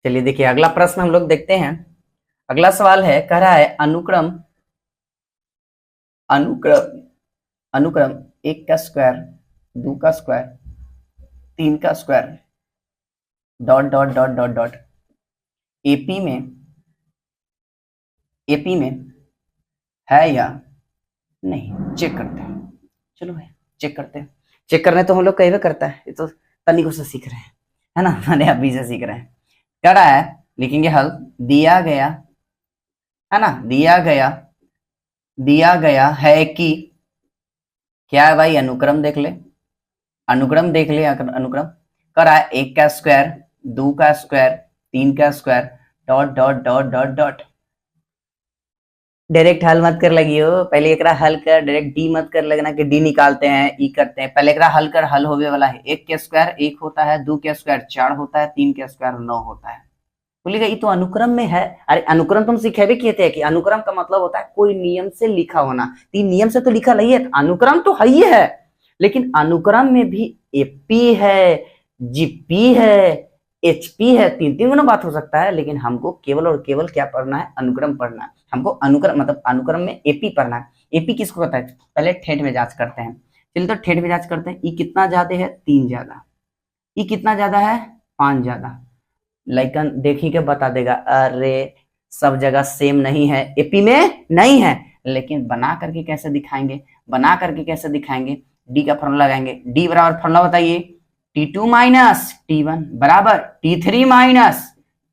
चलिए देखिए अगला प्रश्न हम लोग देखते हैं। अगला सवाल है, कह रहा है अनुक्रम अनुक्रम अनुक्रम 1 का स्क्वायर, 2 का स्क्वायर, 3 का square dot dot dot dot dot AP में है या नहीं, चेक करते हैं। चलो भाई चेक करते हैं। चेक करने तो हम लोग कई बार करता है, ये तो तनिकों से सीख रहे हैं, है ना, मैंने अभी से सीख रहे हैं। क्या रहा है, लिखेंगे हल, दिया गया है ना, दिया गया है कि क्या है भाई, अनुक्रम देख ले, अनुक्रम देख ले, अनुक्रम करा है 1 का स्क्वायर, 2 का स्क्वायर, 3 का square dot dot dot dot dot. Direct हल मत कर लगी हो, पहले एकरा हल कर, डायरेक्ट डी मत कर लगना कि डी निकालते हैं ई करते हैं। पहले एकरा हल कर, हल होने वाला है 1 के स्क्वायर 1 होता है, 2 के स्क्वायर 4 होता है, 3 के स्क्वायर 9 होता है। बोलिएगा ये तो अनुक्रम में है। अरे अनुक्रम तुम सीखे भी किए थे कि अनुक्रम का मतलब होता है कोई नियम से लिखा होना, तीन नियम से तो लिखा नहीं है, अनुक्रम तो है ही है, लेकिन अनुक्रम में भी एपी है, जीपी है, एचपी है, तीन तीन गुना बात हो सकता है, लेकिन हमको केवल और केवल क्या पढ़ना है, अनुक्रम पढ़ना है। हमको अनुक्रम मतलब अनुक्रम में एपी पढ़ना है। एपी किसको कहता है, पहले ठेठ में जांच करते हैं। चलिए तो ठेठ में जांच करते हैं। ई कितना ज्यादा है, 3 ज्यादा, ई कितना ज्यादा है, 5 ज्यादा। लाइकन देखी के बता देगा, अरे सब जगह सेम नहीं है, एपी में नहीं है, लेकिन बना करके कैसे दिखाएंगे, बना करके कैसे दिखाएंगे, डी का फॉर्मूला लगाएंगे। डी बराबर फॉर्मूला बताइए, T2 माइनस T1 बराबर T3 माइनस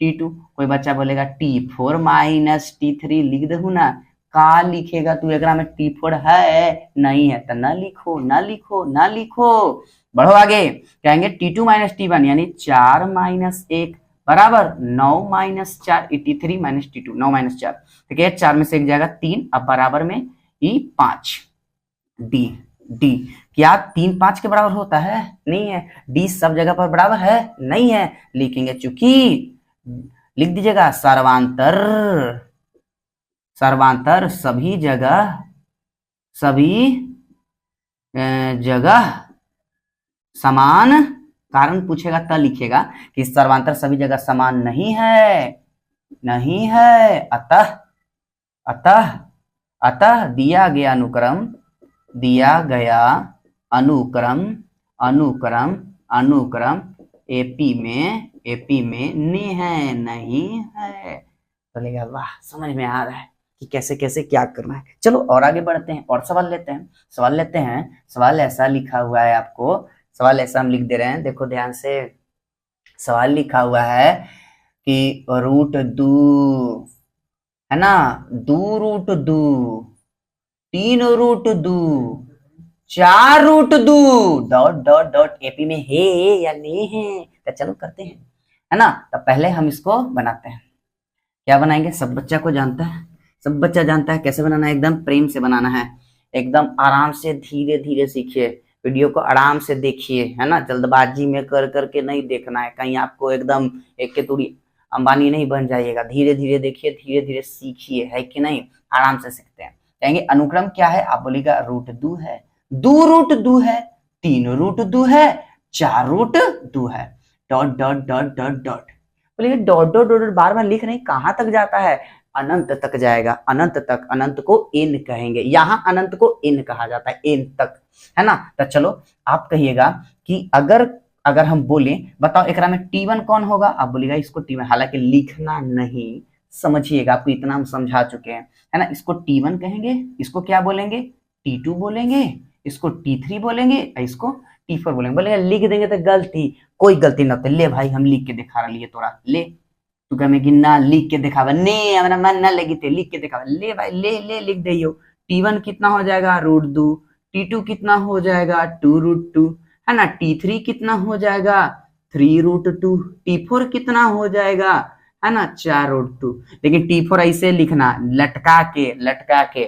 T2। कोई बच्चा बोलेगा T4 माइनस T3 लिख दू ना, का लिखेगा तू, एकरा में T4 है नहीं है तो ना लिखो, ना लिखो, ना लिखो। बढ़ो आगे, कहेंगे T2 माइनस T1 यानी 4 माइनस 1 बराबर 9 minus 4, T3 minus T2 9 minus 4, ठीक है, 4 में से 1 जाएगा 3, अब बराबर में ई 5। डी डी क्या 3 5 के बराबर होता है, नहीं है। डी सब जगह पर बराबर है, नहीं है, लिखेंगे चूंकि, लिख दीजिएगा सर्वांतर, सर्वांतर सभी जगह, सभी जगह समान, कारण पूछेगा तब लिखेगा कि सर्वांतर सभी जगह समान नहीं है, नहीं है। अतः अतः अतः दिया गया अनुक्रम, दिया गया अनुक्रम, अनुक्रम अनुक्रम एपी में नहीं है। बोलेगा वाह समझ में आ रहा है कि कैसे कैसे क्या करना है। चलो और आगे बढ़ते हैं और सवाल लेते हैं, सवाल लेते हैं। सवाल ऐसा लिखा हुआ है आपको, सवाल ऐसा हम लिख दे रहे हैं, देखो ध्यान से। सवाल लिखा हुआ है कि रूट दो है ना, 2 root 2, 3 root 2, 4 root 2 dot dot dot AP में है या नहीं है, तो चलो करते हैं, है ना। तो पहले हम इसको बनाते हैं। क्या बनाएंगे, सब बच्चा को जानता है, सब बच्चा जानता है कैसे बनाना है, एकदम प्रेम से बनाना है, एकदम आराम से धीरे धीरे सीखिए, वीडियो को आराम से देखिए, है ना, जल्दबाजी में कर करके नहीं देखना है, कहीं आपको एकदम एक के तुड़ी अंबानी नहीं बन जाइएगा। धीरे धीरे देखिए, धीरे धीरे सीखिए, है कि नहीं, आराम से सीखते हैं। कहेंगे अनुक्रम क्या है, आप बोलिएगा रूट 2 है, 2 रूट 2 है, 3 रूट 2 है, 4 रूट 2 है, dot dot dot dot dot. बोलिए डॉट डॉट डॉट बार बार लिख नहीं, कहां तक जाता है, अनंत तक जाएगा, अनंत तक, अनंत को एन कहेंगे, यहाँ अनंत को एन कहा जाता है, एन तक, है ना। तो चलो आप कहिएगा कि अगर अगर हम बोले बताओ एकरा में T1 कौन होगा, आप बोलिएगा इसको T1, हालांकि लिखना नहीं, समझिएगा, आपको इतना हम समझा चुके हैं, है ना। इसको T1 कहेंगे, इसको क्या बोलेंगे, T2 बोलेंगे, इसको T3 बोलेंगे, इसको T4 बोलेंगे। बोलेंगे लिख देंगे तो गलती, कोई गलती ना होते, ले भाई हम लिख के दिखा रही है तोरा, ले तू कहे कि ना लिख के दिखावा, ने हमारा मन ना लगी थे, लिख के दिखावा, ले भाई ले ले लिख दियो। T1 कितना हो जाएगा, रूट 2, T2 कितना हो जाएगा, 2 रूट 2, है ना। T3 कितना हो जाएगा, 3 रूट 2, T4 कितना हो जाएगा, है ना, 4 रूट 2। लेकिन T4 ऐसे लिखना, लटका के, लटका के,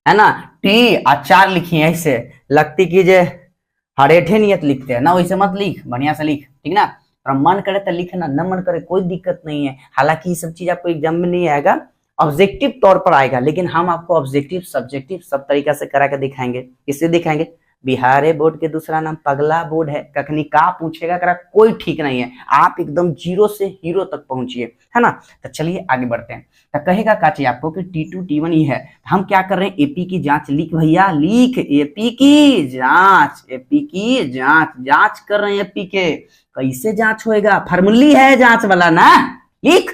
है ना, T और 4 लिखिए, ऐसे लगती की जे हरेठे नियत लिखते हैं ना, वैसे मत लिख, बढ़िया से लिख, ठीक ना। और मन करे तो लिखना, न मन करे कोई दिक्कत नहीं है। हालांकि ये सब चीज आपको एग्जाम में नहीं आएगा, ऑब्जेक्टिव तौर पर आएगा, लेकिन हम आपको ऑब्जेक्टिव सब्जेक्टिव सब तरीका से करा के दिखाएंगे। किससे दिखाएंगे, बिहार बोर्ड के दूसरा नाम पगला बोर्ड है। कखनी का पूछेगा करा कोई ठीक नहीं है, आप एकदम जीरो से हीरो तक पहुंचिए, है ना। तो चलिए आगे बढ़ते हैं। तो कहेगा का चाहिए आपको कि T2 T1 ही है। हम क्या कर रहे हैं, एपी की जांच लिख भैया, लिख एपी की जांच, एपी की जांच, जांच कर रहे हैं एपी के। कैसे जांच होएगा, फार्मूली है जांच वाला ना, लिख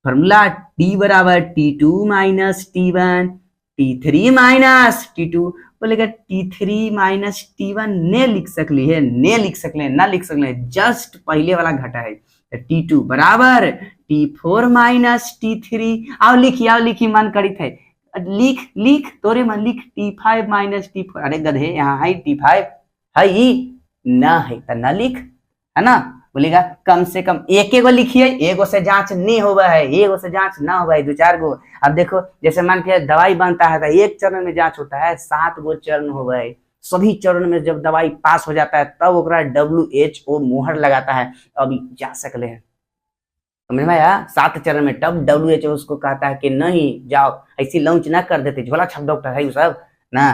फॉर्मूला T बराबर T2 minus T1 T3 minus T2, बोलेगा T3 माइनस T1 ने लिख सकली है, ने लिख सकले ना लिख सकले, जस्ट पहले वाला घटा है। T2 बराबर T4 माइनस T3, आओ लिखी मन करित है, लिख लिख तोरे मन लिख T5 माइनस T4, अरे गधे यहाँ है T5 है ही ना है तो ना लिख, है ना। बोलेगा कम से कम एक एगो लिखिए, एगो से जांच नहीं होगा है, एगो से जांच ना होगा है, दो चार गो। अब देखो जैसे मान के दवाई बनता है तो एक चरण में जांच होता है, 7 गो चरण होगा है, सभी चरण में जब दवाई पास हो जाता है तब ओकरा WHO मोहर लगाता है, अभी जा सकले हैं, समझ में आया। 7 चरण में तब WHO उसको कहता है कि नहीं जाओ, ऐसी लॉन्च ना कर देते, झोला छाप डॉक्टर है सब ना।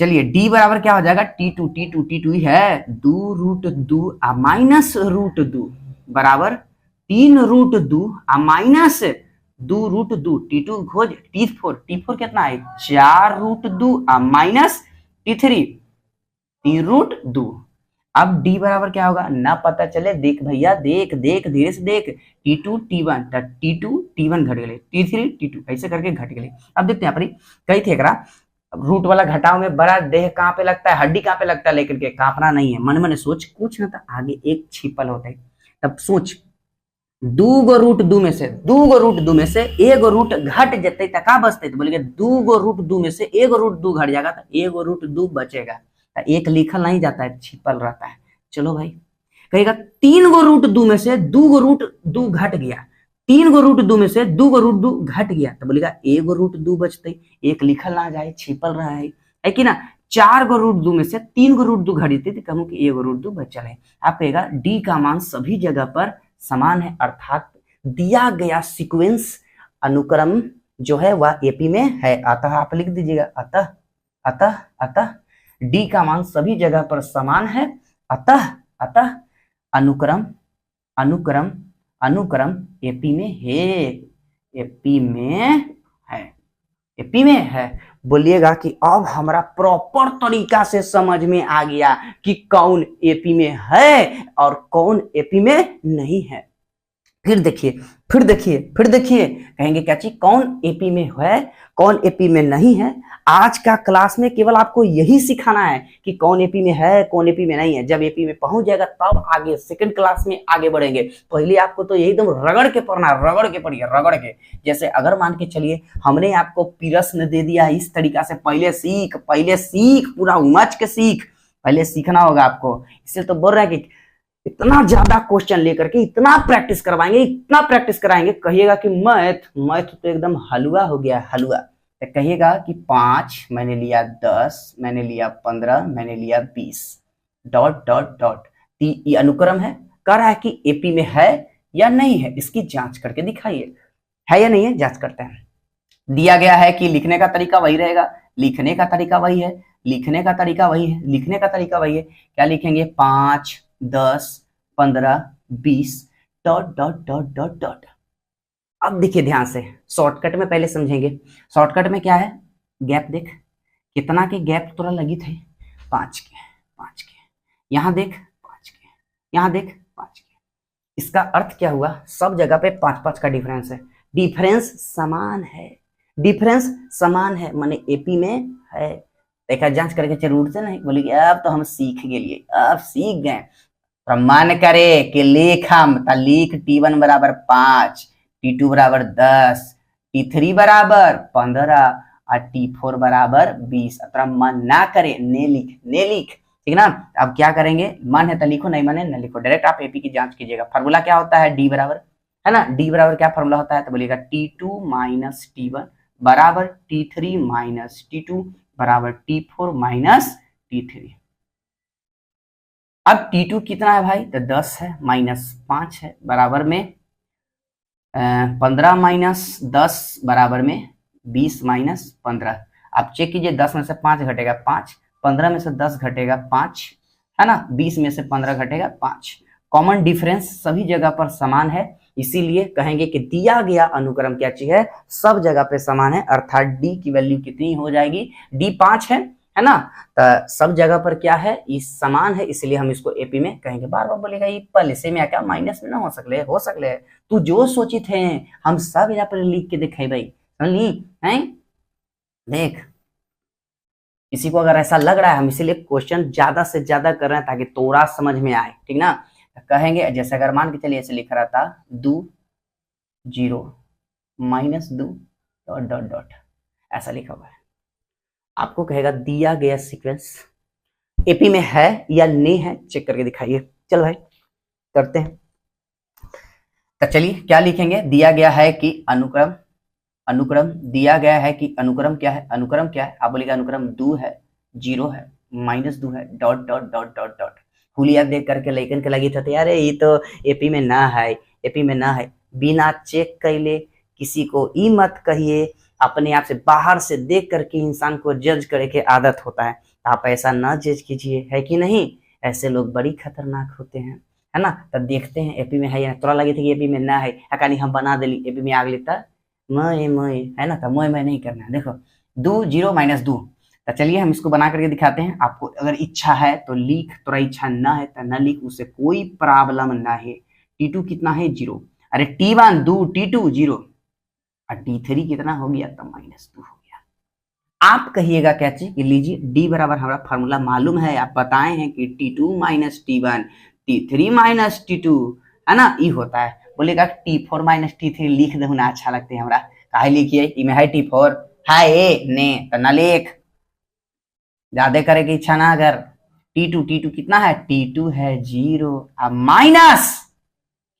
चलिए डी बराबर क्या हो जाएगा, T2 ही है, 2 रूट 2 माइनस रूट 2 बराबर 3 रूट 2 माइनस 2 रूट 2, T2 खोज, T4 कितना है, 4 रूट 2 माइनस T3 3 रूट 2। अब डी बराबर क्या होगा ना पता चले, देख भैया देख देख धीरे से देख, T2 T1 T2 T1 घट गए, T3 T2 ऐसे करके घट गए। अब देखते हैं यहाँ पर कई थे एकरा रूट वाला घटाव में बड़ा देह कहाँ पे लगता है, हड्डी कहाँ पे लगता है, लेकर के कांपना नहीं है, मन मन सोच कुछ ना था आगे एक छिपल होता है। तब सोच 2 गो रूट 2 में से, 2 गो रूट 2 में से एगो रूट घट जते तो का बचते, तो बोलेंगे 2 गो रूट 2 में से एगो रूट 2 घट जाएगा तो एगो रूट 2 बचेगा, तो एक लिखल नहीं जाता है, छिपल रहता है। चलो भाई कहेगा 3 गो रूट 2 में से 2 गो रूट 2 घट गया, 3 गो रूट 2 में से 2 गो रूट 2 घट गया, तो बोलेगा एगो रूट 2 बचते, एक लिखल ना जाए, छिपल रहा है कि ना। 4 गो रूट 2 में से 3 गो रूट 2 घटी थी, कहूँ कि एगो रूट 2 बचल है। आप कहेगा डी का मान सभी जगह पर समान है, अर्थात दिया गया सीक्वेंस अनुक्रम जो है वह एपी में है, अतः आप लिख दीजिएगा अतः अतः अतः डी का मान सभी जगह पर समान है, अतः अतः अनुक्रम अनुक्रम अनुक्रम एपी में है, एपी में है, एपी में है। बोलिएगा कि अब हमारा प्रॉपर तरीका से समझ में आ गया कि कौन एपी में है और कौन एपी में नहीं है। फिर देखिए कहेंगे क्या चीज, कौन एपी में है कौन एपी में नहीं है। आज का क्लास में केवल आपको यही सिखाना है कि कौन एपी में है कौन एपी में नहीं है। जब एपी में पहुंच जाएगा तब आगे सेकंड क्लास में आगे बढ़ेंगे। पहले आपको तो यही एकदम रगड़ के पढ़ना, रगड़ के पढ़िए, रगड़ के। जैसे अगर मान के चलिए हमने आपको प्रश्न दे दिया इस तरीका से, पहले सीख पूरा उमच के सीख, पहले सीखना होगा आपको। इसलिए तो बोल रहे हैं कि इतना ज्यादा क्वेश्चन लेकर के इतना प्रैक्टिस करवाएंगे, इतना प्रैक्टिस कराएंगे, कहिएगा कि मैथ तो एकदम हलवा हो गया, हलवा। तो कहिएगा कि 5 मैंने लिया, 10 मैंने लिया, 15 मैंने लिया, 20 डॉट डॉट डॉट। ये अनुक्रम है, कह रहा है कि एपी में है या नहीं है, इसकी जांच करके दिखाइए, है या नहीं है, जांच करते हैं। दिया गया है कि लिखने का तरीका वही रहेगा, लिखने का तरीका वही है, लिखने का तरीका वही है, लिखने का तरीका वही है। क्या लिखेंगे, 5 10 15 20 dot dot dot dot dot. अब देखिए ध्यान से, शॉर्टकट में पहले समझेंगे। शॉर्टकट में क्या है, गैप देख, कितना के गैप थोड़ा लगी थे, 5 के, यहां देख 5 के, यहां देख 5 के। इसका अर्थ क्या हुआ, सब जगह पे 5-5 का डिफरेंस है, डिफरेंस समान है, डिफरेंस समान है, माने एपी में है। देखा, जांच करके जरूर से नहीं बोली, अब तो हम सीख गए, अब सीख गए। मन करे कि लिख हम तो लिख, T1 बराबर 5, T2 बराबर 10, T3 बराबर 15 और T4 बराबर 20। अतः मन ना करे, ने लिख, ठीक ना। अब क्या करेंगे, मन है तो लिखो, नहीं मन है न लिखो, डायरेक्ट आप एपी की जांच कीजिएगा। फार्मूला क्या होता है, डी बराबर, है ना, डी बराबर क्या फार्मूला होता है, तो बोलिएगा T2 माइनस T1 बराबर T3 माइनस T2 बराबर T4 माइनस T3। अब T2 कितना है भाई, तो 10 है माइनस 5 है बराबर में 15 माइनस 10 बराबर में 20 माइनस 15। आप चेक कीजिए, 10 में से 5 घटेगा 5, 15 में से 10 घटेगा 5, है ना, 20 में से 15 घटेगा 5। कॉमन डिफरेंस सभी जगह पर समान है, इसीलिए कहेंगे कि दिया गया अनुक्रम क्या चीज है, सब जगह पे समान है, अर्थात डी की वैल्यू कितनी हो जाएगी, डी 5 है ना, तो सब जगह पर क्या है, इस समान है, इसलिए हम इसको एपी में कहेंगे। बार बार बोलेगा ये पहले से में क्या माइनस में ना हो सकले तू जो सोची थे हम सब यहाँ पर लिख के दिखाई भाई, समझ ली हैं। देख किसी को अगर ऐसा लग रहा है हम इसीलिए क्वेश्चन ज्यादा से ज्यादा कर रहे हैं ताकि तोड़ा समझ में आए, ठीक ना। तो कहेंगे जैसे अगर मान के चलिए ऐसे लिख रहा था 2 0 -2 डॉट डॉट डॉट ऐसा लिखा हुआ है, आपको कहेगा दिया गया सीक्वेंस एपी में है या नहीं है, चेक करके दिखाइए। चल भाई करते हैं। तो चलिए क्या लिखेंगे, दिया गया है कि अनुक्रम दिया गया है कि अनुक्रम क्या है, अनुक्रम क्या है, आप बोलिएगा अनुक्रम 2 है, 0 है, -2 है, dot dot dot dot dot. हुलिया देख करके लेकिन के लगी था यार ये तो एपी में ना है, एपी में ना है, बिना चेक कैले किसी को ई मत कहिए, अपने आप से बाहर से देख करके इंसान को जज करे के आदत होता है, आप ऐसा ना जज कीजिए, है कि नहीं, ऐसे लोग बड़ी खतरनाक होते हैं, है ना। तब देखते हैं एपी में है या तोरा लगे थे कि एपी में ना है, कहानी हम बना दिली एपी में आग लेता मैं है ना, तो मैं नहीं करना है। देखो 2 0 -2, तो चलिए हम इसको बना करके दिखाते हैं। आपको अगर इच्छा है तो लिख, तोरा इच्छा ना है तो ना लिख, उससे कोई प्रॉब्लम ना है। T2 कितना है 0, अरे T1 2 T2 0 और T3 कितना हो गया तो -2 हो गया। आप कहिएगा क्या चीज, लीजिए D बराबर हमारा फार्मूला मालूम है, आप बताए हैं कि T2 - T1 T3 - T2 है ना, ई होता है। बोलेगा T4 - T3 लिख दे ना, अच्छा लगते है हमरा, काहे लिखिए इमे है T4 है ए ने तो न लिख, ज्यादा करे की इच्छा ना अगर। T2 कितना है, T2 है 0 अब माइनस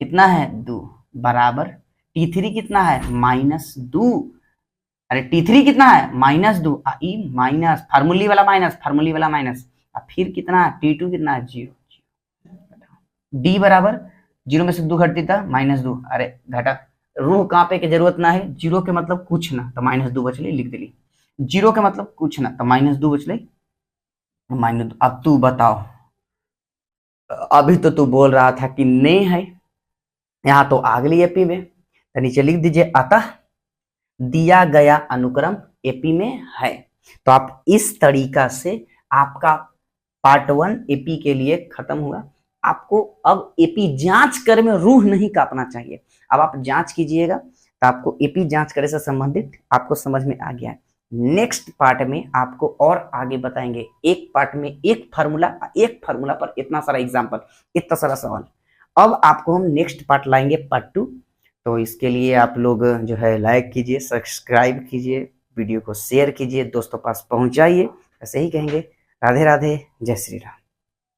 कितना है 2 बराबर T3 कितना है -2, अरे T3 कितना है -2 ई माइनस फार्मूली वाला माइनस, अब फिर कितना है T2 कितना है 0, D बराबर 0 में से 2 घटती था -2, अरे घटा रूह कांपे की जरूरत ना है, 0 के मतलब कुछ ना तो -2 बचले, लिख दिली 0 के मतलब कुछ ना तो -2 बचले -2। अब तू बताओ, अभी तो तू बोल रहा था कि नहीं है, यहाँ तो आ गई एपी में, तो नीचे लिख दीजिए अतः दिया गया अनुक्रम एपी में है। तो आप इस तरीका से आपका पार्ट 1 एपी के लिए खत्म हुआ। आपको अब एपी जांच करे में रूह नहीं कांपना चाहिए, अब आप जांच कीजिएगा तो आपको एपी जांच करे से संबंधित आपको समझ में आ गया है। नेक्स्ट पार्ट में आपको और आगे बताएंगे, एक पार्ट में एक फार्मूला पर इतना सारा एग्जाम्पल, इतना सारा सवाल। अब आपको हम नेक्स्ट पार्ट लाएंगे पार्ट 2, तो इसके लिए आप लोग जो है लाइक कीजिए, सब्सक्राइब कीजिए, वीडियो को शेयर कीजिए, दोस्तों पास पहुंचाइए, ऐसे ही कहेंगे। राधे राधे, जय श्री राम।